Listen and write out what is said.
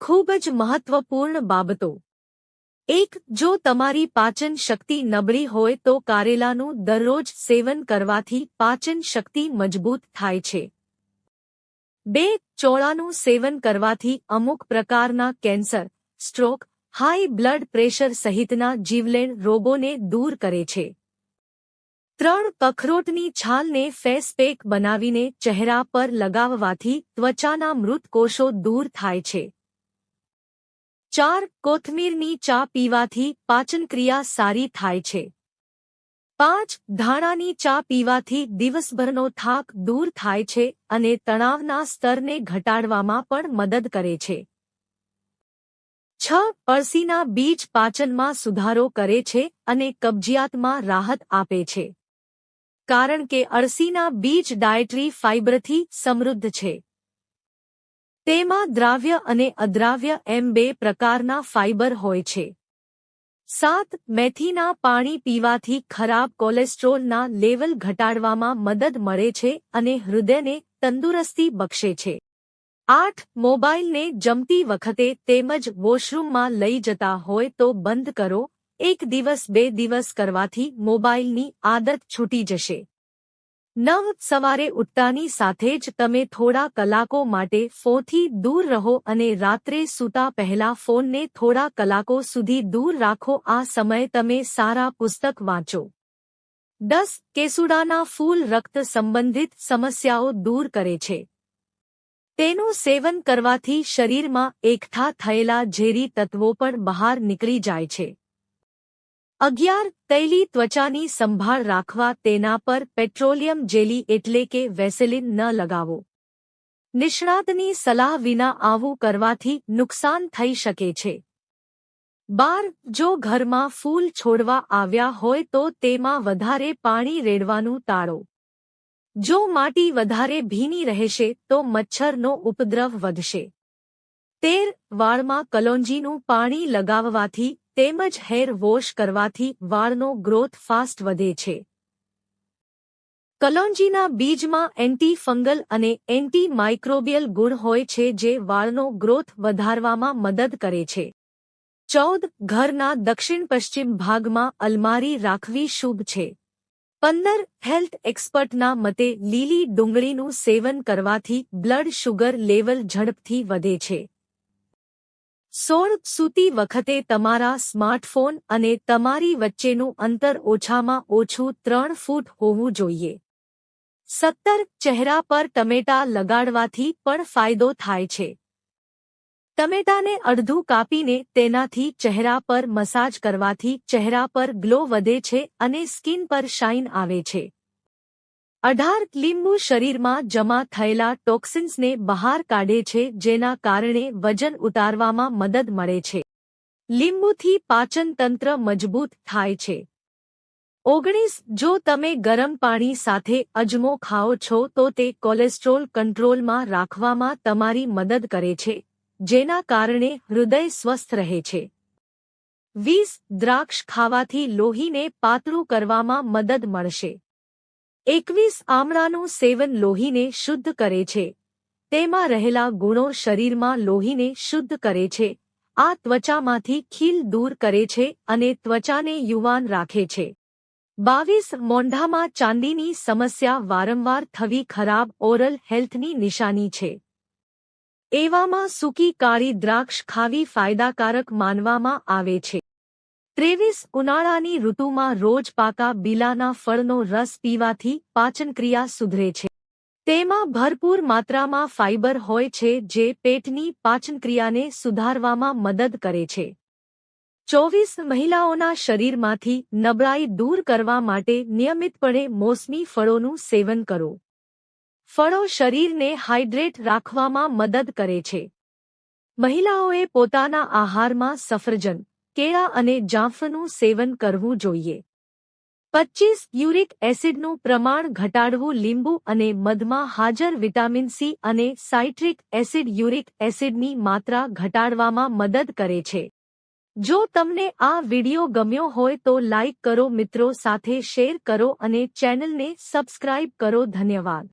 ખૂબ જ મહત્વપૂર્ણ બાબતો। 1. જો તમારી પાચન શક્તિ નબળી હોય તો કારેલાનું દરરોજ સેવન કરવાથી પાચન શક્તિ મજબૂત થાય છે। 2. ચોળાનું સેવન કરવાથી અમુક પ્રકારના cancer, stroke, high blood pressure સહિતના જીવલેણ રોગોને દૂર કરે છે। 3. અખરોટની છાલને ફેસ પેક બનાવીને ચહેરા પર લગાવવાથી ત્વચાના મૃત કોષો દૂર થાય છે। 4. કોથમીરની ચા પીવાથી પાચનક્રિયા સારી થાય છે। 5. ધાણાની ચા પીવાથી દિવસભરનો થાક દૂર થાય છે અને તણાવના સ્તરને ઘટાડવામાં પણ મદદ કરે છે। 6. અળસીના બીજ પાચનમાં સુધારો કરે છે અને કબજિયાતમાં રાહત આપે છે, કારણ કે અળસીના બીજ ડાયટરી ફાઇબરથી સમૃદ્ધ છે। તેમાં દ્રાવ્ય અને અદ્રાવ્ય એમ 2 પ્રકારના ફાઇબર હોય છે। 7. મેથીના પાણી પીવાથી ખરાબ કોલેસ્ટ્રોલના લેવલ ઘટાડવામાં મદદ મળે છે અને હૃદયને તંદુરસ્તી બક્ષે છે। 8. મોબાઈલને જમતી વખતે તેમજ વોશરૂમમાં લઈ જતા હોય તો બંધ કરો। 1 દિવસ 2 દિવસ કરવાથી મોબાઈલની આદત છૂટી જશે। 9. સવારે ઉઠતાની સાથે જ તમે થોડા કલાકો માટે ફોનથી દૂર રહો અને રાત્રે સૂતા પહેલા ફોનને થોડા કલાકો સુધી દૂર રાખો। આ સમયે તમે સારા પુસ્તક વાંચો। 10. કેસુડાના ફૂલ રક્ત સંબંધિત સમસ્યાઓ દૂર કરે છે। તેનું સેવન કરવાથી શરીરમાં એકઠા થયેલા ઝેરી તત્વો પણ બહાર નીકળી જાય છે। 11. તૈલી ત્વચાની સંભાળ રાખવા તેના પર પેટ્રોલિયમ જેલી એટલે કે વેસેલિન ન લગાવો। નિષ્ણાતની સલાહ વિના આવું કરવાથી નુકસાન થઈ શકે છે। 12. જો ઘરમાં ફૂલ છોડવા આવ્યા હોય તો તેમાં વધારે પાણી રેડવાનું ટાળો। જો માટી વધારે ભીની રહેશે તો મચ્છરનો ઉપદ્રવ વધશે। 13. વાળમાં કલોંજીનું પાણી લગાવવાથી તેમજ હેર વોશ કરવાથી વાળનો ગ્રોથ ફાસ્ટ વધે છે। કલોંજીના બીજમાં એન્ટી ફંગલ અને એન્ટી માઇક્રોબિયલ ગુણ હોય છે જે વાળનો ગ્રોથ વધારવામાં મદદ કરે છે। 14. ઘરના દક્ષિણ પશ્ચિમ ભાગમાં અલમારી રાખવી શુભ છે। 15. હેલ્થ એક્સપર્ટના મતે લીલી ડુંગળીનું સેવન કરવાથી બ્લડ શુગર લેવલ ઝડપથી વધે છે। 16. સૂતી વખતે તમારા સ્માર્ટફોન અને તમારી વચ્ચેનું અંતર ઓછામાં ઓછું 3 ફૂટ હોવું જોઈએ। 17. ચહેરા પર ટમેટા લગાડવાથી પણ ફાયદો થાય છે। ટમેટાને અડધું કાપીને તેનાથી ચહેરા પર મસાજ કરવાથી ચહેરા પર ગ્લો વધે છે અને સ્કિન પર શાઇન આવે છે। 18. લીંબુ શરીરમાં જમા થયેલા ટોક્સિન્સને બહાર કાઢે છે જેના કારણે વજન ઉતારવામાં મદદ મળે છે। લીંબુથી પાચન તંત્ર મજબૂત થાય છે। 19. જો તમે ગરમ પાણી સાથે અજમો ખાઓ છો તો તે કોલેસ્ટ્રોલ કંટ્રોલમાં રાખવામાં તમારી મદદ કરે છે, જેના કારણે હૃદય સ્વસ્થ રહે છે। 20. દ્રાક્ષ ખાવાથી લોહીને પાતળું કરવામાં મદદ મળશે। 21. આમળાનું સેવન લોહીને શુદ્ધ કરે છે। તેમાં રહેલા ગુણો શરીરમાં લોહીને શુદ્ધ કરે છે, આ ત્વચામાંથી ખીલ દૂર કરે છે અને ત્વચાને યુવાન રાખે છે। 22. મોંઢામાં ચાંદીની સમસ્યા વારંવાર થવી ખરાબ ઓરલ હેલ્થની નિશાની છે। એવામાં સૂકી કાળી દ્રાક્ષ ખાવી ફાયદાકારક માનવામાં આવે છે। 23. ઉનાળાની ઋતુમાં રોજ પાકા બીલાના ફળનો રસ પીવાથી પાચનક્રિયા સુધરે છે। તેમાં ભરપૂર માત્રામાં ફાઇબર હોય છે જે પેટની પાચનક્રિયાને સુધારવામાં મદદ કરે છે। 24. મહિલાઓના શરીરમાંથી નબળાઈ દૂર કરવા માટે નિયમિતપણે મોસમી ફળોનું સેવન કરો। ફળો શરીરને હાઇડ્રેટ રાખવામાં મદદ કરે છે। મહિલાઓએ પોતાના આહારમાં સફરજન, કેળા અને જામફળનું સેવન કરવું જોઈએ। 25. યુરિક એસિડનું પ્રમાણ ઘટાડવું લીંબુ અને મધમાં હાજર વિટામિન સી અને સાઇટ્રિક એસિડ યુરિક એસિડની માત્રા ઘટાડવામાં મદદ કરે છે। જો તમને આ વિડિયો ગમ્યો હોય તો લાઇક કરો, મિત્રો સાથે શેર કરો અને ચેનલને સબસ્ક્રાઇબ કરો। ધન્યવાદ।